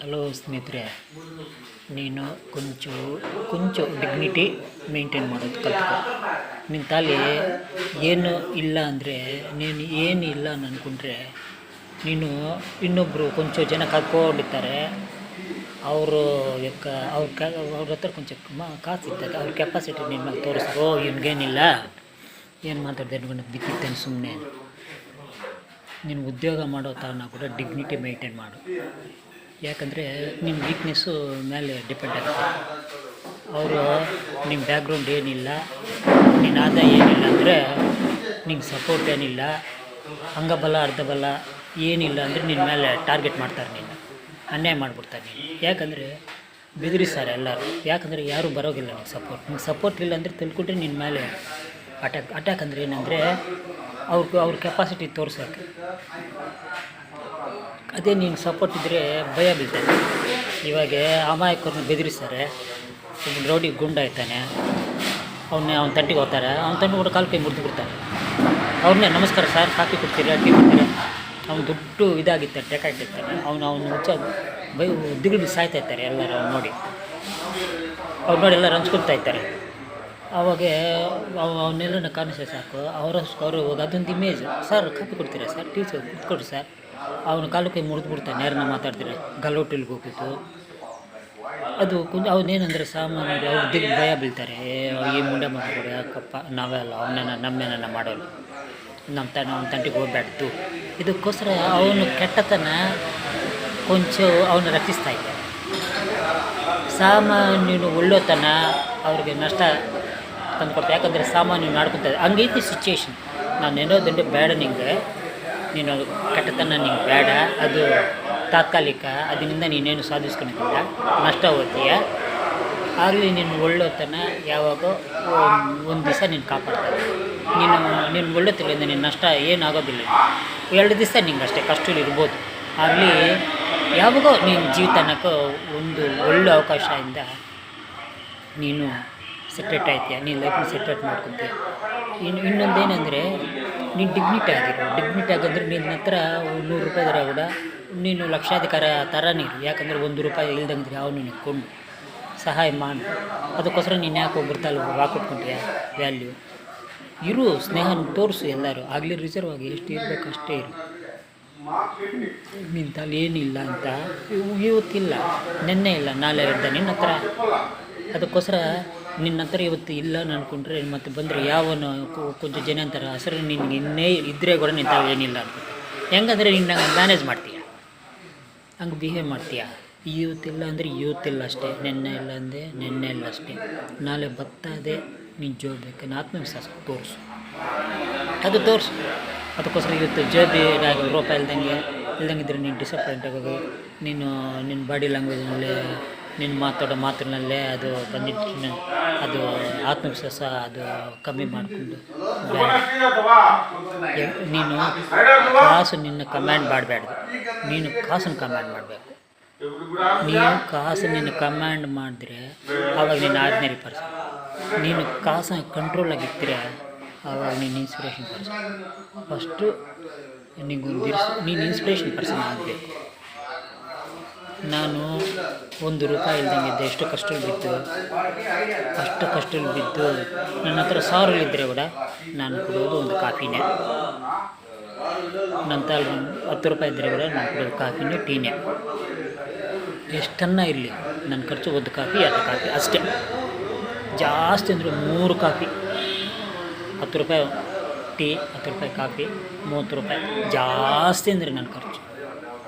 Hello ಸ್ನೇಹಿತರೆ, ನೀನು ಕೊಂಚ ಡಿಗ್ನಿಟಿ ಮೇಂಟೈನ್ ಮಾಡೋದು ಕಲ್ತ್ಕೊ. ನಿನ್ನ ತಾಲಿ ಏನು ಇಲ್ಲ ಅಂದರೆ, ನೀನು ಏನು ಇಲ್ಲ ಅಂದ್ಕೊಂಡ್ರೆ ನೀನು ಇನ್ನೊಬ್ಬರು ಕೊಂಚ ಜನ ಕರ್ಕೊಂಡಿರ್ತಾರೆ. ಅವರು ಅವ್ರ ಹತ್ರ ಕೊಂಚ ಕಾಸು ಇರ್ತದೆ, ಅವ್ರ ಕೆಪಾಸಿಟಿ ನಿನ್ನ ಮೇಲೆ ತೋರಿಸ್ರು. ಇವ್ನಿಗೇನಿಲ್ಲ, ಏನು ಮಾತಾಡಿದೆ ಅನ್ಕೊಂಡು ಬಿತ್ತಿತ್ತೇನೆ ಸುಮ್ಮನೆ. ನೀನು ಉದ್ಯೋಗ ಮಾಡೋ ತಾನ ಕೂಡ ಡಿಗ್ನಿಟಿ ಮೇಂಟೈನ್ ಮಾಡು. ಯಾಕಂದರೆ ನಿಮ್ಮ ವೀಕ್ನೆಸ್ಸು ಮೇಲೆ ಡಿಪೆಂಡ್ ಆಗುತ್ತೆ. ಅವರು ನಿಮ್ಮ ಬ್ಯಾಕ್ಗ್ರೌಂಡ್ ಏನಿಲ್ಲ, ನಿನ್ನ ಆದಾಯ ಏನಿಲ್ಲ ಅಂದರೆ ನಿಂಗೆ ಸಪೋರ್ಟ್ ಏನಿಲ್ಲ, ಅಂಗಬಲ ಅರ್ಧಬಲ ಏನಿಲ್ಲ ಅಂದರೆ ನಿನ್ನ ಮೇಲೆ ಟಾರ್ಗೆಟ್ ಮಾಡ್ತಾರೆ, ನೀನು ಅನ್ಯಾಯ ಮಾಡಿಬಿಡ್ತಾರೆ ನೀನು. ಯಾಕಂದರೆ ಬೆದರಿಸ್ತಾರೆ ಎಲ್ಲರೂ. ಯಾಕಂದರೆ ಯಾರೂ ಬರೋಗಿಲ್ಲ ನಿಂಗೆ ಸಪೋರ್ಟ್ ಇಲ್ಲ ಅಂದರೆ ತಿಳ್ಕೊಂಡ್ರೆ ನಿನ್ನ ಮೇಲೆ ಅಟ್ಯಾಕ್ ಅಂದರೆ ಏನಂದರೆ ಅವ್ರ ಕೆಪಾಸಿಟಿ ತೋರ್ಸೋಕ್ಕೆ. ಅದೇ ನೀನು ಸಪೋರ್ಟ್ ಇದ್ದರೆ ಭಯ ಬೀಳ್ತಾನೆ. ಇವಾಗ ಅಮಾಯಕರನ್ನ ಬೆದರಿಸ್ತಾರೆ. ಒಬ್ಬ ರೌಡಿ ಗುಂಡಾಯ್ತಾನೆ, ಅವ್ನ ತಂಟಿಗೆ ಹೋಗ್ತಾರೆ, ಅವ್ನ ತಂಟು ಕೂಡ ಕಾಲು ಕೈ ಮುರಿದು ಬಿಡ್ತಾನೆ. ಅವ್ರನ್ನೇ ನಮಸ್ಕಾರ ಸರ್, ಕಾಫಿ ಕೊಡ್ತೀರಾ, ಟೀ ಕೊಡ್ತೀರಾ, ಅವ್ನು ದೊಡ್ಡ ಇದಾಗಿರ್ತಾನೆ, ಟೆಕಾಗಿರ್ತಾನೆ. ಅವನು ಹುಚ್ಚ ದಿಗಿಲು ಸಾಯ್ತಾ ಇರ್ತಾರೆ ಎಲ್ಲರೂ ಅವ್ರು ನೋಡಿ ಎಲ್ಲರೂ ಹಂಚ್ಕೊಳ್ತಾ ಇರ್ತಾರೆ. ಅವಾಗ ಅವನ್ನೆಲ್ಲ ಕಾಣಿಸೋ ಸಾಕು, ಅವರು ಹೋಗಿ ಅದೊಂದು ಇಮೇಜ್. ಸರ್ ಕಾಫಿ ಕೊಡ್ತೀರಾ ಸರ್, ಟೀ ಕೊಡ್ರಿ ಸರ್. ಅವನು ಕಾಲು ಕೈ ಮುರಿದು ಬಿಡ್ತಾನೆ. ಯಾರನ್ನ ಮಾತಾಡ್ತಾರೆ, ಗಲ್ಲೋಟಿಲ್ಗೆ ಹೋಗಿತ್ತು ಅದು ಅವನೇನಂದರೆ ಸಾಮಾನ್ಯರು ಅವ್ರು ಭಯ ಬೀಳ್ತಾರೆ. ಈ ಮುಂಡೆ ಮಾಡ್ಕೊಡಿ ಯಾಕಪ್ಪ, ನಾವೇ ಅಲ್ಲ ನಮ್ಮೇನ ಮಾಡೋರು, ಅವನ ತಂಟಿಗೆ ಹೋಗ್ಬೇಡ್ದು. ಇದಕ್ಕೋಸ್ಕರ ಅವನು ಕೆಟ್ಟತನ ಕೊಂಚ ಅವನು ರಕ್ಷಿಸ್ತಾ ಇದ್ದಾರೆ. ಸಾಮಾನ್ಯನು ಒಳ್ಳೆತನ ಅವ್ರಿಗೆ ನಷ್ಟ ತಂದುಕೊಡ್ತಾರೆ. ಯಾಕಂದರೆ ಸಾಮಾನ್ಯ ಮಾಡ್ಕೊತಾರೆ. ಹಂಗೈತಿ ಸಿಚುಯೇಷನ್. ನಾನು ಏನೋದಂದ್ರೆ ಬೇಡ, ನೀನು ಅದು ಕೆಟ್ಟತನ ನಿಂಗೆ ಬೇಡ, ಅದು ತಾತ್ಕಾಲಿಕ, ಅದರಿಂದ ನೀನೇನು ಸಾಧಿಸ್ಕೊಂಡಿದ್ದಿಲ್ಲ, ನಷ್ಟ ಹೋಗ್ತೀಯ. ಆಗಲಿ ನೀನು ಒಳ್ಳೆತನ ಯಾವಾಗ ಒಂದು ದಿವಸ ನೀನು ಕಾಪಾಡ್ತಾರೆ. ನೀನು ಒಳ್ಳೆತನದಿಂದ ನಿನ್ನ ನಷ್ಟ ಏನಾಗೋದಿಲ್ಲ. 2 ದಿವಸ ನಿಂಗೆ ಅಷ್ಟೇ ಕಷ್ಟಗಳಿರ್ಬೋದು. ಆಗಲಿ ಯಾವಾಗೋ ನಿನ್ನ ಜೀವಿತನಕ್ಕೆ ಒಂದು ಒಳ್ಳೆ ಅವಕಾಶದಿಂದ ನೀನು ಸೆಟ್ರೇಟ್ ಆಯ್ತೀಯ, ನೀನು ಲೈಫ್ನ ಸೆಟ್ರೇಟ್ ಮಾಡ್ಕೊತೀಯ. ಇನ್ನೊಂದೇನೆಂದರೆ ನೀನು ಡಿಗ್ನಿಟಿ ಆಗಿದ್ರೆ ನಿನ್ನ ಹತ್ರ 100 ರೂಪಾಯಿ ಇದ್ರೆ ಕೂಡ ನೀನು ಲಕ್ಷಾಧಿಕಾರ ಥರ ನೀರು. ಯಾಕಂದರೆ 1 ರೂಪಾಯಿ ಇಲ್ದಂಗಿದ್ರೆ ಅವನು ನಿಂತ್ಕೊಂಡು ಸಹಾಯ ಮಾಡು. ಅದಕ್ಕೋಸ್ಕರ ನೀನು ಯಾಕೆ ಒಬ್ಬರು ಹಾಕೊಟ್ಕೊಂತೀಯ ವ್ಯಾಲ್ಯೂ. ಇರು, ಸ್ನೇಹನ ತೋರಿಸು ಎಲ್ಲರೂ. ಆಗಲಿ ರಿಸರ್ವ್ ಆಗಿ ಎಷ್ಟು ಇರಬೇಕು ಅಷ್ಟೇ ಇರು. ನಿನ್ನ ತಲೆ ಏನಿಲ್ಲ ಅಂತ ಇವತ್ತಿಲ್ಲ, ನೆನ್ನೆ ಇಲ್ಲ, ನಾಳೆ ಇರ್ದ ನಿನ್ನ ಹತ್ರ. ಅದಕ್ಕೋಸ್ಕರ ನಿನ್ನ ಹತ್ರ ಇವತ್ತು ಇಲ್ಲ ಅಂದ್ಕೊಂಡ್ರೆ ಮತ್ತೆ ಬಂದರೆ ಯಾವನು ಕೊಂಚ ಜನ ಅಂತಾರೆ ಹೆಸರು ನಿನ್ಗೆ ಇನ್ನೇ ಇದ್ದರೆ ಕೂಡ ನಿನ್ನ ತಾವು ಏನಿಲ್ಲ ಅನ್ಕೊತ. ಹೆಂಗಂದರೆ ನಿನ್ನ ಮ್ಯಾನೇಜ್ ಮಾಡ್ತೀಯ, ಹಂಗೆ ಬಿಹೇವ್ ಮಾಡ್ತೀಯ. ಇವತ್ತಿಲ್ಲ ಅಂದರೆ ಇವತ್ತಿಲ್ಲ ಅಷ್ಟೇ, ನೆನ್ನೆ ಇಲ್ಲ ಅಂದರೆ ನೆನ್ನೆ ಇಲ್ಲ ಅಷ್ಟೇ. ನಾಳೆ ಬರ್ತದೆ ನೀನು ಜೋಬೇಕನ್ನ ಆತ್ಮವಿಶ್ವಾಸ ತೋರಿಸು, ಅದು ತೋರಿಸು. ಅದಕ್ಕೋಸ್ಕರ ಇವತ್ತು ಜೋಬಿಯಾಗಿ ರೂಪಾಯಿ ಇಲ್ದಂಗಿದ್ರೆ ನೀನು ಡಿಸಪಾಯಿಂಟ್ ಆಗೋದು. ನಿನ್ನ ಬಾಡಿ ಲ್ಯಾಂಗ್ವೇಜ್ನಲ್ಲೇ, ನಿನ್ನ ಮಾತಾಡೋ ಮಾತಿನಲ್ಲೇ ಅದು ಬಂದಿದ್ದು, ಅದು ಆತ್ಮವಿಶ್ವಾಸ ಅದು ಕಮ್ಮಿ ಮಾಡಿಕೊಂಡು ನೀನು ಕಾಸು ನಿನ್ನ ಕಮ್ಯಾಂಡ್ ಮಾಡಬೇಡ್ದು. ನೀನು ಕಾಸನ್ನು ಕಮ್ಯಾಂಡ್ ಮಾಡಬೇಕು. ನೀನು ಕಾಸು ನಿನ್ನ ಕಮ್ಯಾಂಡ್ ಮಾಡಿದ್ರೆ ಆವಾಗ ನೀನು ಆರ್ಡಿನರಿ ಪರ್ಸನ್. ನೀನು ಕಾಸು ಕಂಟ್ರೋಲಾಗಿದ್ದರೆ ಆವಾಗ ನೀನು ಇನ್ಸ್ಪಿರೇಷನ್ ಪರ್ಸನ್. ಫಸ್ಟು ನೀನು ಇನ್ಸ್ಪಿರೇಷನ್ ಪರ್ಸನ್ ಆಗಬೇಕು. ನಾನು 1 ರೂಪಾಯಿ ಇಲ್ದಂಗಿದ್ದೆ, ಎಷ್ಟು ಕಷ್ಟದಲ್ಲಿ ಬಿದ್ದು ನನ್ನ ಹತ್ರ 1000 ಇದ್ದರೆ ಕೂಡ ನಾನು ಕೊಡೋದು ಒಂದು ಕಾಫಿನೇ. ನನ್ನ ತಾಲ್ 10 ರೂಪಾಯಿ ಇದ್ದರೆ ಕೂಡ ನಾನು ಕೊಡೋದು ಕಾಫಿನೇ, ಟೀನೇ. ಎಷ್ಟನ್ನ ಇರಲಿ, ನನ್ನ ಖರ್ಚು 1 ಕಾಫಿ 2 ಕಾಫಿ ಅಷ್ಟೇ. ಜಾಸ್ತಿ ಅಂದರೆ 3 ಕಾಫಿ, 10 ರೂಪಾಯಿ ಟೀ, 10 ರೂಪಾಯಿ ಕಾಫಿ, 30 ರೂಪಾಯಿ ಜಾಸ್ತಿ ಅಂದರೆ ನನ್ನ ಖರ್ಚು.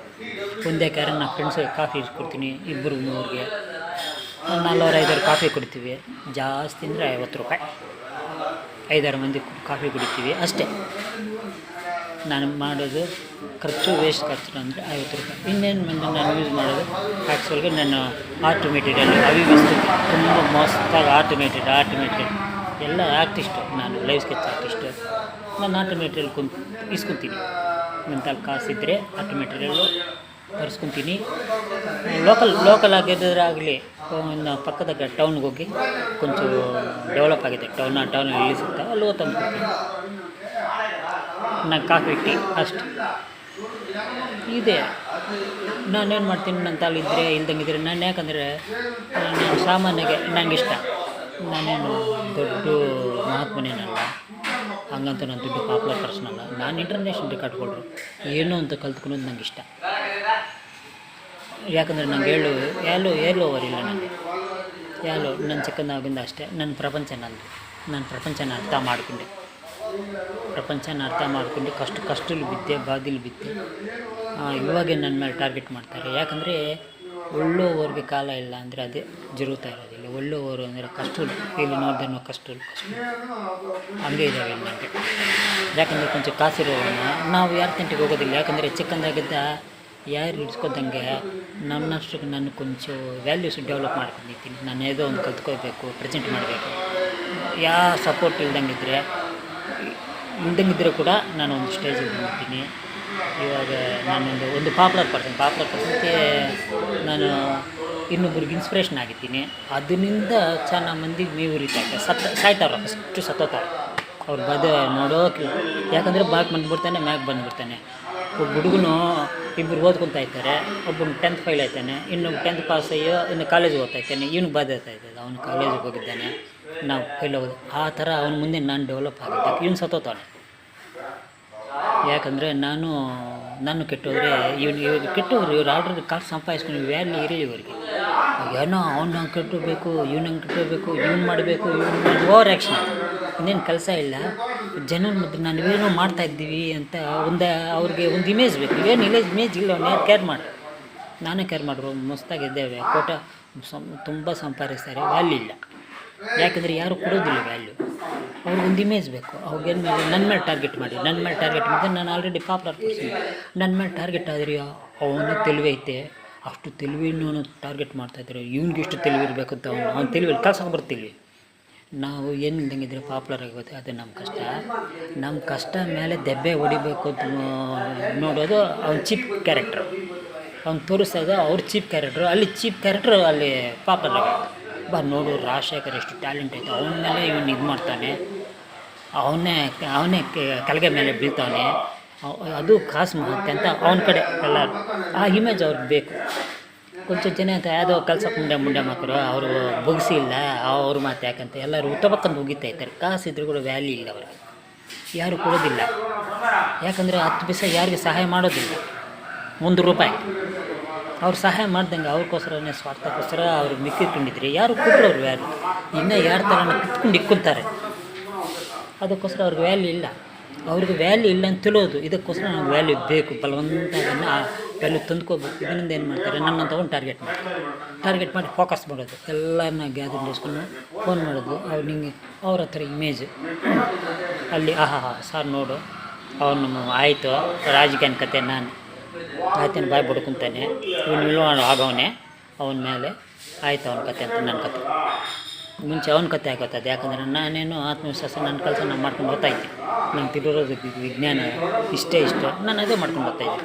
ಒಂದೇ ಕ್ಯಾರ ನನ್ನ ಫ್ರೆಂಡ್ಸಿಗೆ ಕಾಫಿ ಕೊಡ್ತೀನಿ, 2-3ಗೆ 4-5 ಕಾಫಿ ಕೊಡ್ತೀವಿ. ಜಾಸ್ತಿ ಅಂದರೆ 50 ರೂಪಾಯಿ, 5-6 ಮಂದಿ ಕಾಫಿ ಕುಡಿತೀವಿ ಅಷ್ಟೇ. ನಾನು ಮಾಡೋದು ಖರ್ಚು, ವೇಸ್ಟ್ ಖರ್ಚು ಅಂದರೆ 50 ರೂಪಾಯಿ. ಇನ್ನೇನು ಮಂದಿ ನಾನು ಯೂಸ್ ಮಾಡೋದು ಆ್ಯಕ್ಚುಲ್ಗೆ ನಾನು ಆರ್ಟ್ ಮೆಟೀರಿಯಲ್ ತುಂಬ ಮಸ್ತಾಗಿ ಆರ್ಟ್ ಎಲ್ಲ ಆರ್ಟಿಸ್ಟು. ನಾನು ಲೈವ್ ಸ್ಕೆಚ್ ಆರ್ಟಿಸ್ಟು. ನಾನು ಆರ್ಟ್ ಮೆಟೀರಿಯಲ್ ಇಸ್ಕೊತೀನಿ. ನನ್ನ ತಲೆ ಕಾಸಿದ್ದರೆ ಆರ್ಟ್ ಮೆಟೀರಿಯಲ್ಲು ತರಿಸ್ಕೊತೀನಿ. ಲೋಕಲ್ ಆಗಿದ್ದರಾಗಲಿ ಇನ್ನು ಪಕ್ಕದಾಗ ಟೌನ್ಗೆ ಹೋಗಿ ಕೊಂಚ ಡೆವಲಪ್ ಆಗಿದೆ ಟೌನ್ ಎಲ್ಲಿ ಸಿಗ್ತಾ ಅಲ್ಲಿ ತಂದ್ಕೊಡ್ತೀನಿ. ನಾನು ಕಾಫಿ ಟೀ ಅಷ್ಟು ಇದೆ. ನಾನೇನು ಮಾಡ್ತೀನಿ, ನನ್ನ ತಾಳು ಇದ್ದರೆ ಇಲ್ದಂಗಿದ್ರೆ ನಾನು, ಯಾಕಂದರೆ ನಾನು ಸಾಮಾನ್ಯಗೆ ನನಗಿಷ್ಟ, ನಾನೇನು ದೊಡ್ಡ ಮಹಾತ್ಮನೇನಲ್ಲ, ಹಂಗಂತ ನಾನು ದುಡ್ಡು ಪಾಪ್ಯುಲರ್ ಪರ್ಸನ್ ಅಲ್ಲ. ನಾನು ಇಂಟರ್ನ್ಯಾಷನಲ್ ರೆಕಾರ್ಡ್ ಕೊಟ್ಟರು ಏನೋ ಅಂತ ಕಲ್ತ್ಕೊಳ್ಳೋದು ನಂಗೆ ಇಷ್ಟ. ಯಾಕಂದರೆ ನಂಗೆ ಎಲ್ಲೋ ಓವರಿಲ್ಲ ನನಗೆ, ನನ್ನ ಚಿಕ್ಕಂದಾಗಿಂದ ಅಷ್ಟೇ. ನನ್ನ ಪ್ರಪಂಚನ ಅರ್ಥ ಮಾಡ್ಕೊಂಡೆ, ಕಷ್ಟದಲ್ಲಿ ಬಿದ್ದೆ, ಬಾದಿಲಿ ಬಿದ್ದೆ. ಇವಾಗೇ ನನ್ನ ಮೇಲೆ ಟಾರ್ಗೆಟ್ ಮಾಡ್ತಾರೆ. ಯಾಕಂದರೆ ಒಳ್ಳೆಯವ್ರಿಗೆ ಕಾಲ ಇಲ್ಲ ಅಂದರೆ ಅದೇ ಜరుగుತ್ತಾ ಇರೋದಿಲ್ಲ. ಒಳ್ಳೆಯವರು ಅಂದರೆ ಕಷ್ಟ ಇಲ್ಲಿ ನೋಡ್ದೇನೋ ಕಷ್ಟ ಹಂಗೆ ಇದ್ದಾವೆ ನನಗೆ. ಯಾಕಂದರೆ ಕೊಂಚ ಕಾಸಿರೋವನ್ನ ನಾವು ಯಾರ ತಂಟಿಗೆ ಹೋಗೋದಿಲ್ಲ. ಯಾಕಂದರೆ ಚಿಕ್ಕಂದಾಗಿದ್ದ ಯಾರು ಇಡ್ಸ್ಕೊದಂಗೆ ನನ್ನಷ್ಟಕ್ಕೆ ನಾನು ಕೊಂಚ ವ್ಯಾಲ್ಯೂಸ್ ಡೆವಲಪ್ ಮಾಡ್ಕೊಂಡಿದ್ದೀನಿ. ನಾನು ಏನೋ ಒಂದು ಕಲ್ತ್ಕೋಬೇಕು, ಪ್ರೆಸೆಂಟ್ ಮಾಡಬೇಕು. ಯಾವ ಸಪೋರ್ಟ್ ಇಲ್ದಂಗಿದ್ರೆ ಕೂಡ ನಾನು ಒಂದು ಸ್ಟೇಜಿಗೆ ಬಂದಿದ್ದೀನಿ. ಇವಾಗ ನಾನೊಂದು ಪಾಪ್ಯುಲರ್ ಪರ್ಸನ್ಗೆ ನಾನು ಇನ್ನೊಬ್ರಿಗೆ ಇನ್ಸ್ಪಿರೇಷನ್ ಆಗಿದ್ದೀನಿ. ಅದರಿಂದ ಚೆನ್ನಾಗಿ ಮಂದಿಗೆ ಮೇವು ಉರಿತೈತೆ. ಸಾಯ್ತಾವ್ರೆ, ಫಸ್ಟು ಸತ್ತೋತಾರೆ ಅವ್ರು ನೋಡೋಕೆ. ಯಾಕಂದರೆ ಬಾಕ್ ಬಂದುಬಿಡ್ತಾನೆ, ಮ್ಯಾಗ್ ಬಂದುಬಿಡ್ತಾನೆ. ಒಬ್ಬ ಹುಡುಗನು ಇಬ್ಬರು ಓದ್ಕೊತಾ ಇರ್ತಾರೆ. ಒಬ್ಬನು 10th ಫೈಲ್ ಆಯ್ತಾನೆ, ಇನ್ನೊಬ್ಬ 10th ಪಾಸ್ ಅಯ್ಯೋ ಇನ್ನು ಕಾಲೇಜಿಗೆ ಓದ್ತಾ ಇದ್ದಾನೆ. ಇವನು ಬಾಧ್ಯತೆ ಆಯ್ತದೆ, ಅವನು ಕಾಲೇಜಿಗೆ ಹೋಗಿದ್ದಾನೆ, ನಾವು ಫೈಲ್ ಹೋಗೋದು. ಆ ಥರ ಅವನ ಮುಂದೆ ನಾನು ಡೆವಲಪ್ ಆಗಿದ್ದೆ. ಇವನು ಸತ್ತೋತಾನೆ. ಯಾಕಂದರೆ ನಾನು ಕೆಟ್ಟೋದ್ರೆ ಇವ್ರು ಕೆಟ್ಟೋರು. ಇವ್ರು ಆಲ್ರೆಡಿ ಕಾಸು ಸಂಪಾದಿಸ್ಕೊಂಡು ವ್ಯಾಲ್ಯೂ ಇರಲಿ ಇವರಿಗೆ. ಏನೋ ಅವ್ನು ಕೆಟ್ಟೋಗ್ಬೇಕು, ಇವ್ನಂಗೆ ಕೆಟ್ಟೋಗ್ಬೇಕು, ಮಾಡಬೇಕು, ಓವರ್ ಆ್ಯಕ್ಷನ್. ಇನ್ನೇನು ಕೆಲಸ ಇಲ್ಲ. ಜನರ ಮಧ್ಯೆ ನಾವೇನೋ ಮಾಡ್ತಾಯಿದ್ದೀವಿ ಅಂತ ಅವ್ರಿಗೆ ಒಂದು ಇಮೇಜ್ ಬೇಕು. ಏನು ಇಮೇಜ್ ಇಲ್ಲ, ಅವ್ನು ಯಾರು ಕೇರ್ ಮಾಡಿ. ನಾನೇ ಕೇರ್ ಮಾಡಿದ್ರು. ಮಸ್ತಾಗಿದ್ದೇವೆ, ತುಂಬ ಸಂಪಾದಿಸ್ತಾರೆ, ವ್ಯಾಲ್ಯೂ ಇಲ್ಲ. ಯಾಕಂದರೆ ಯಾರು ಕೊಡೋದಿಲ್ಲ ವ್ಯಾಲ್ಯೂ. ಅವ್ರಿಗೊಂದು ಇಮೇಜ್ ಬೇಕು. ಅವ್ರಿಗೇನು ಮೇಲೆ ನನ್ನ ಮೇಲೆ ಟಾರ್ಗೆಟ್ ಮಾಡಿದ್ರೆ ನಾನು ಆಲ್ರೆಡಿ ಪಾಪ್ಯುಲರ್ ಪರ್ಸನ್. ನನ್ನ ಮೇಲೆ ಟಾರ್ಗೆಟ್ ಆದರೆ ಅವನು ತಿಳಿವೈತೆ, ಅಷ್ಟು ತಿಳಿವಿನೂ ಟಾರ್ಗೆಟ್ ಮಾಡ್ತಾಯಿದ್ರು. ಇವ್ನಿಗೆ ಎಷ್ಟು ತಿಳಿವಿರಬೇಕು ಅಂತ ಅವ್ನು ತಿಳಿವಿಲ್ಲ, ಕಳ್ಸೋಕೆ ಬರ್ತೀವಿ. ನಾವು ಏನು ಇಲ್ದಂಗಿದ್ರೆ ಪಾಪ್ಯುಲರ್ ಆಗುತ್ತೆ. ಅದು ನಮ್ಮ ಕಷ್ಟ ಮೇಲೆ ದೆಬ್ಬೆ ಹೊಡಿಬೇಕು ಅಂತ ನೋಡೋದು ಅವ್ನು ಚೀಪ್ ಕ್ಯಾರೆಕ್ಟ್ರು. ಅವ್ನು ತೋರಿಸೋದು ಅವ್ರ ಚೀಪ್ ಕ್ಯಾರೆಕ್ಟ್ರು. ಅಲ್ಲಿ ಪಾಪ್ಯುಲರ್ ಆಗುತ್ತೆ. ನೋಡು ರಾಜಶೇಖರ್ ಎಷ್ಟು ಟ್ಯಾಲೆಂಟ್ ಐತೆ, ಅವನ ಮೇಲೆ ಇವನು ಇದು ಮಾಡ್ತಾನೆ, ಅವನೇ ಕೆಳಗೆ ಮೇಲೆ ಬೀಳ್ತಾನೆ. ಅದು ಕಾಸು ಮಹತ್ಯ ಅಂತ ಅವನ ಕಡೆ ಎಲ್ಲರೂ ಆ ಇಮೇಜ್ ಅವ್ರಿಗೆ ಬೇಕು. ಕೊಂಚ ಜನ ಅಂತ ಯಾವುದೋ ಕೆಲಸಕ್ಕೆ ಮುಂಡೆ ಮಕ್ಕಳು ಅವರು ಬಗ್ಸಿ ಇಲ್ಲ, ಅವ್ರ ಮಾತು ಯಾಕಂತ ಎಲ್ಲರೂ ಉತ್ತಮಕ್ಕಂದು ಹೋಗಿತಾ ಇರ್ತಾರೆ. ಕಾಸಿದ್ರು ಕೂಡ ವ್ಯಾಲ್ಯೂ ಇಲ್ಲ ಅವ್ರಿಗೆ, ಯಾರು ಕೊಡೋದಿಲ್ಲ. ಯಾಕಂದರೆ 10 ಪೈಸೆ ಯಾರಿಗೆ ಸಹಾಯ ಮಾಡೋದಿಲ್ಲ. ₹1 ಅವ್ರು ಸಹಾಯ ಮಾಡ್ದಂಗೆ ಅವ್ರಿಗೋಸ್ಕರನೇ ಸ್ವಾರ್ಥಕ್ಕೋಸ್ಕರ ಅವ್ರಿಗೆ ಮಿಕ್ಕಿಕೊಂಡಿದ್ರೆ ಯಾರು ಕೊಟ್ಟರು ಅವ್ರು ವ್ಯಾಲ್ಯೂ. ಇನ್ನೂ ಯಾರ ಥರನ ಕಿತ್ಕೊಂಡು ಇಕ್ಕೊತಾರೆ. ಅದಕ್ಕೋಸ್ಕರ ಅವ್ರಿಗೆ ವ್ಯಾಲ್ಯೂ ಇಲ್ಲ. ಅಂತ ತಿಳಿಯೋದು. ಇದಕ್ಕೋಸ್ಕರ ನಮ್ಗೆ ವ್ಯಾಲ್ಯೂ ಬೇಕು. ಬಲವಂತವನ್ನು ಆ ವ್ಯಾಲ್ಯೂ ತಂದ್ಕೋಬೇಕು. ಇದರಿಂದ ಏನು ಮಾಡ್ತಾರೆ, ನನ್ನ ತಗೊಂಡು ಟಾರ್ಗೆಟ್ ಮಾಡಿ ಫೋಕಸ್ ಮಾಡೋದು. ಎಲ್ಲರನ್ನ ಗ್ಯಾದರ್ ಮಾಡಿಸ್ಕೊಂಡು ಫೋನ್ ಮಾಡೋದು. ಅವ್ರ ಹತ್ರ ಇಮೇಜ್ ಅಲ್ಲಿ ಸರ್ ನೋಡು ಅವನು ಆಯಿತು ರಾಜಕೀಯ ಕತೆ ನಾನು ಆಯ್ತೇನೆ ಬಾಯ್ ಬಡ್ಕೊತಾನೆ, ಇವನು ಆಗೋವನೇ ಅವನ ಮೇಲೆ ಆಯ್ತು ಅವನ ಕತೆ ಅಂತ ನನ್ನ ಕತೆ. ಮುಂಚೆ ಅವನ ಕತೆ ಆಗೋತದೆ. ಯಾಕಂದರೆ ನಾನೇನು ಆತ್ಮವಿಶ್ವಾಸ ನನ್ನ ಕೆಲಸ ನಾನು ಮಾಡ್ಕೊಂಡು ಹೋಗ್ತಾಯಿದ್ದೆ. ನಾನು ತಿರೋದು ವಿಜ್ಞಾನ ಇಷ್ಟೇ ನಾನು ಅದೇ ಮಾಡ್ಕೊಂಡು ಹೋಗ್ತಾಯಿದ್ದೆ.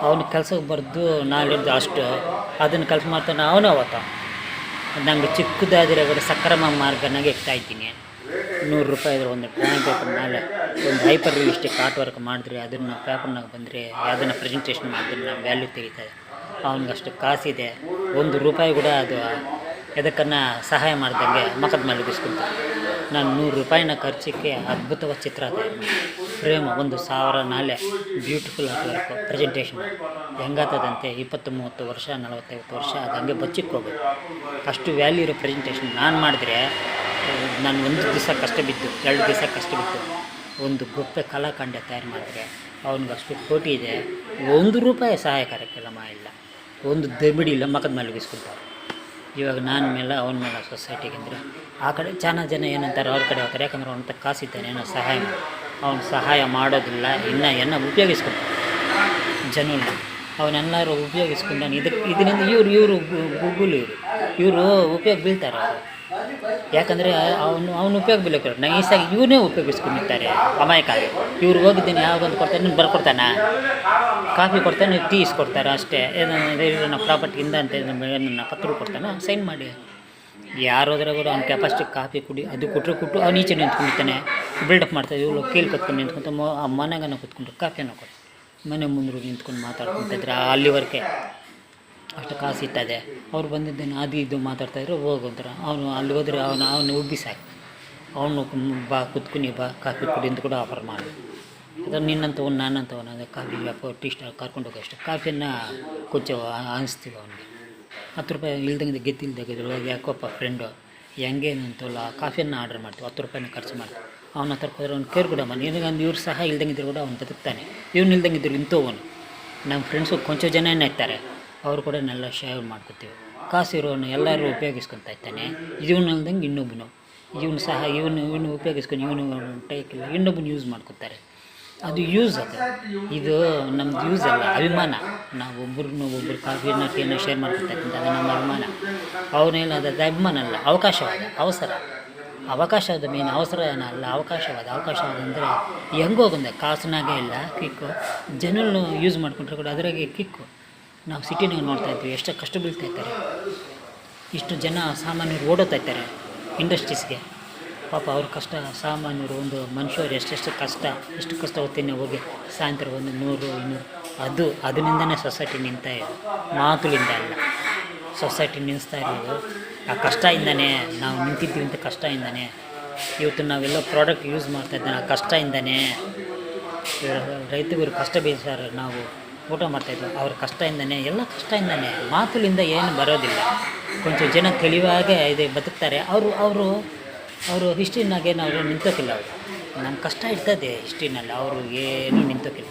ಅವನ ಕೆಲಸಕ್ಕೆ ಬರೆದು ನಾಳಿದ್ದು ಅಷ್ಟು ಅದನ್ನು ಕೆಲಸ ಮಾಡ್ತಾನೆ ಅವನೇ ಅವತ್ತು. ನಂಗೆ ಚಿಕ್ಕದಾದರೆ ಕೂಡ ಸಕ್ರಮ ಮಾರ್ಗನಾಗೆ ಇರ್ತಾಯಿದ್ದೀನಿ. ₹100 ಒಂದು ಡ್ರಾಯಿಂಗ್ ಪೇಪರ್ ಮೇಲೆ ಒಂದು ಹೈಪರ್ ರಿಯಲಿಸ್ಟಿಕ್ ಆರ್ಟ್ ವರ್ಕ್ ಮಾಡಿದ್ರೆ ಅದನ್ನು ಪೇಪರ್ನಾಗ ಬಂದರೆ ಯಾವುದನ್ನು ಪ್ರೆಸೆಂಟೇಷನ್ ಮಾಡಿದ್ರೆ ನಾವು ವ್ಯಾಲ್ಯೂ ತೆಗಿತಾರೆ. ಅವನಿಗಷ್ಟು ಕಾಸಿದೆ. ₹1 ಕೂಡ ಅದು ಎದಕ್ಕನ್ನು ಸಹಾಯ ಮಾಡ್ದಂಗೆ ಮಖದ ಮೇಲೆ ಬಿಸ್ಕೊಳ್ತಾರೆ. ನಾನು ₹100 ಖರ್ಚಿಗೆ ಅದ್ಭುತವಾದ ಚಿತ್ರ ತಯಾರು ಮಾಡಿ ಫ್ರೇಮ್ 1,000 ನಾಲೆ ಬ್ಯೂಟಿಫುಲ್ ಆರ್ಟ್ ವರ್ಕು ಪ್ರೆಸೆಂಟೇಷನ್ ಹೆಂಗಾತದಂತೆ 20-30 ವರ್ಷ 40-50 ವರ್ಷ ಅದು ಹಂಗೆ ಬಚ್ಚಿಕ್ಕೋಬೇಕು. ಅಷ್ಟು ವ್ಯಾಲ್ಯೂ ಇರೋ ಪ್ರೆಸೆಂಟೇಷನ್ ನಾನು ಮಾಡಿದ್ರೆ ನಾನು 1 ದಿವಸ ಕಷ್ಟ ಬಿದ್ದು 2 ದಿವಸ ಕಷ್ಟ ಬಿದ್ದು ಒಂದು ಗొప్ప ಕಲಾಖಂಡ ತಯಾರು ಮಾಡಿದ್ರೆ ಅವ್ನಿಗೆ ಅಷ್ಟು ಕೋಟಿ ಇದೆ. ₹1 ಸಹಾಯ ಕಾರ್ಯಕ್ರಮ ಇಲ್ಲ, ಒಂದು ದೆಬಿಡಿ ಇಲ್ಲ, ಮಖದ ಮೇಲೆ ಬಿಸ್ಕೊಳ್ತಾರೆ. ಇವಾಗ ನಾನು ಮೇಲೆ ಅವನ ಮೇಲೆ ಸೊಸೈಟಿಗೆ ಅಂದರೆ ಆ ಕಡೆ ಚೆನ್ನಾಗಿ ಜನ ಏನಂತಾರೆ ಅವ್ರ ಕಡೆ ಹೋಗ್ತಾರೆ. ಯಾಕಂದ್ರೆ ಅವನ ಕಾಸಿದ್ದಾನೆ, ಏನೋ ಸಹಾಯ ಅವನು ಸಹಾಯ ಮಾಡೋದಿಲ್ಲ. ಇನ್ನೂ ಉಪಯೋಗಿಸ್ಕೊಳ್ತಾರೆ ಜನಗಳನ್ನ. ಅವನೆಲ್ಲರೂ ಉಪಯೋಗಿಸ್ಕೊಂಡಾನೆ. ಇದರಿಂದ ಇವರು ಇವರು ಉಪಯೋಗ ಬೀಳ್ತಾರೆ ಅವರು. ಯಾಕಂದರೆ ಅವನು ಉಪಯೋಗ ಬೀಳಕ್ಕೆ ನೈಸಾಗಿ ಇವನೇ ಉಪಯೋಗಿಸ್ಕೊಂಡಿರ್ತಾರೆ ಅಮಾಯಕಾರಿ. ಇವ್ರು ಹೋಗಿದ್ದೀನಿ ಯಾವಾಗೊಂದು ಕೊಡ್ತಾನೆ, ನೀನು ಬರ್ಕೊಡ್ತಾನೆ, ಕಾಫಿ ಕೊಡ್ತಾನೆ, ಟೀ ಇಸ್ಕೊಡ್ತಾರೆ ಅಷ್ಟೇ. ಏನೋ ಪ್ರಾಪರ್ಟಿಯಿಂದ ಅಂತ ನನ್ನ ಪತ್ರ ಕೊಡ್ತಾನೆ, ಸೈನ್ ಮಾಡಿ. ಯಾರೋದ್ರೆ ಕೂಡ ಅವ್ನ ಕೆಪಾಸಿಟಿ ಕಾಫಿ ಕುಡಿ ಅದು ಕೊಟ್ಟು ಅವ್ನು ಈಚೆ ನಿಂತ್ಕೊಂಡಿರ್ತಾನೆ, ಬಿಲ್ಡಪ್ ಮಾಡ್ತಾರೆ. ಇವ್ರು ಕೀಲು ಕತ್ಕೊಂಡು ನಿಂತ್ಕೊಂತ ಮನೆಗನ ಕೂತ್ಕೊಂಡು ಕಾಫಿಯನ್ನು ಕೊಟ್ಟು ಮನೆ ಮುಂದೆ ನಿಂತ್ಕೊಂಡು ಮಾತಾಡ್ಕೊತಿದ್ರೆ ಅಲ್ಲಿವರೆಗೆ ಅಷ್ಟು ಕಾಸು ಇಟ್ಟದೆ. ಅವ್ರು ಬಂದಿದ್ದೇನೆ ಅದು ಇದು ಮಾತಾಡ್ತಾಯಿದ್ರು ಹೋಗುವಂತಾರೆ. ಅವನು ಅಲ್ಲಿ ಹೋದರೆ ಅವನು ಉಬ್ಬಿ ಸಾಕು, ಅವನು ಬಾ ಕುತ್ಕೊನಿ ಬಾ ಕಾಫಿ ಕುಡಿ ಅಂತ ಕೂಡ ಆಫರ್ ಮಾಡಿ. ಅದು ನಿನ್ನಂಥವನು ನಾನಂಥವನು ಅದು ಕಾಫಿ ಟೀ ಸ್ಟಾಲ್ ಕರ್ಕೊಂಡು ಹೋಗೋ ಅಷ್ಟು ಕಾಫಿಯನ್ನು ಕೊಂಚ ಅನಿಸ್ತೀವಿ ಅವನಿಗೆ. 10 ರೂಪಾಯಿ ಇಲ್ದಂಗೆ ಗೆದ್ದಿಲ್ದಾಗಿದ್ರು ಯಾಕೋಪ್ಪ ಫ್ರೆಂಡು ಹೆಂಗೇನಂತಲ್ಲ ಕಾಫಿಯನ್ನು ಆರ್ಡ್ರ್ ಮಾಡ್ತೀವಿ, 10 ರೂಪಾಯಿನ ಖರ್ಚು ಮಾಡ್ತೀವಿ. ಅವನ ಹತ್ರ ಹೋದ್ರೆ ಅವ್ನು ಕೇರ್ ಕೂಡ ಮಾಡಿ ನಿನಗಂದು ಇವ್ರು ಸಹ ಇಲ್ದಂಗಿದ್ರು ಕೂಡ ಅವ್ನು ಬದುಕ್ತಾನೆ. ಇವ್ನು ಇಲ್ದಂಗಿದ್ರು ಇಂಥವನು. ನಮ್ಮ ಫ್ರೆಂಡ್ಸು ಕೊಂಚ ಜನ ಇರ್ತಾರೆ, ಅವರು ಕೂಡ ನೆಲ್ಲ ಶೇರ್ ಮಾಡ್ಕೊತೀವಿ. ಕಾಸು ಇರೋನು ಎಲ್ಲರೂ ಉಪಯೋಗಿಸ್ಕೊತಾ ಇರ್ತಾನೆ. ಇವನು ಇಲ್ದಂಗೆ ಇನ್ನೊಬ್ಬನು, ಇವನು ಸಹ ಇವನು ಉಪಯೋಗಿಸ್ಕೊಂಡು ಇವನು ಟೈಕಿಲ್ಲ ಇನ್ನೊಬ್ಬನು ಯೂಸ್ ಮಾಡ್ಕೊತಾರೆ. ಅದು ಯೂಸ್, ಇದು ನಮ್ಮದು ಯೂಸ್ ಅಲ್ಲ, ಅಭಿಮಾನ. ನಾವು ಒಬ್ಬರು ಕಾಫಿನ ಟೀನ ಶೇರ್ ಮಾಡ್ಕೊತಕ್ಕಂಥ ಅದು ನಮ್ಮ ಅಭಿಮಾನ. ಅವನೇನು ಅದು ಅಭಿಮಾನ ಅಲ್ಲ, ಅವಕಾಶವಾದ ಅವಕಾಶವಾದ ಮೇನ್ ಅವಸರ ಏನಲ್ಲ, ಅವಕಾಶವಾದ ಅಂದರೆ ಹೆಂಗೋಗಂದೆ ಕಾಸಿನಾಗೆ ಇಲ್ಲ ಕಿಕ್ಕು. ಜನರು ಯೂಸ್ ಮಾಡ್ಕೊಂಡ್ರೆ ಕೂಡ ಅದರಾಗೆ ಕಿಕ್ಕು. ನಾವು ಸಿಟಿನಾಗ ನೋಡ್ತಾಯಿದ್ವಿ ಎಷ್ಟು ಕಷ್ಟ ಬೀಳ್ತಾಯಿರ್ತಾರೆ, ಇಷ್ಟು ಜನ ಸಾಮಾನ್ಯರು ಓಡೋತಾ ಇರ್ತಾರೆ ಇಂಡಸ್ಟ್ರೀಸ್ಗೆ. ಪಾಪ ಅವ್ರ ಕಷ್ಟ ಸಾಮಾನ್ಯರು ಒಂದು ಮನುಷ್ಯರು ಎಷ್ಟು ಕಷ್ಟ ಹೊತ್ತಿನ ಹೋಗಿ ಸಾಯಂಕಾಲ ಒಂದು 100-200 ಅದರಿಂದನೇ ಸೊಸೈಟಿ ನಿಂತಾ ಇರೋದು, ಮಾತುಗಳಿಂದ ಅಲ್ಲ. ಸೊಸೈಟಿ ನಿಲ್ಲಿಸ್ತಾ ಇರೋದು ಆ ಕಷ್ಟದಿಂದನೇ. ನಾವು ನಿಂತಿದ್ದೀವಿ ಅಂತ ಕಷ್ಟದಿಂದನೇ. ಇವತ್ತು ನಾವೆಲ್ಲ ಪ್ರಾಡಕ್ಟ್ ಯೂಸ್ ಮಾಡ್ತಾಯಿದ್ದಾನೆ ಆ ಕಷ್ಟದಿಂದನೇ. ರೈತರು ಕಷ್ಟ ಬೀಳ್ತಾರೆ, ನಾವು ಊಟ ಮಾಡ್ತಾಯಿದ್ವಿ ಅವ್ರ ಕಷ್ಟದಿಂದನೇ, ಎಲ್ಲ ಕಷ್ಟದಿಂದನೇ. ಮಾತುಗಳಿಂದ ಏನು ಬರೋದಿಲ್ಲ. ಕೊಂಚ ಜನ ತಿಳಿವಾಗೇ ಇದೆ ಬದುಕ್ತಾರೆ. ಅವರು ಹಿಸ್ಟ್ರಿನಾಗೇನು ಅವರು ನಿಂತೋಕಿಲ್ಲ. ಅವರು ನಮ್ಮ ಕಷ್ಟ ಇರ್ತದೆ ಹಿಸ್ಟ್ರಿನಲ್ಲಿ, ಅವರು ಏನೂ ನಿಂತೋಕಿಲ್ಲ.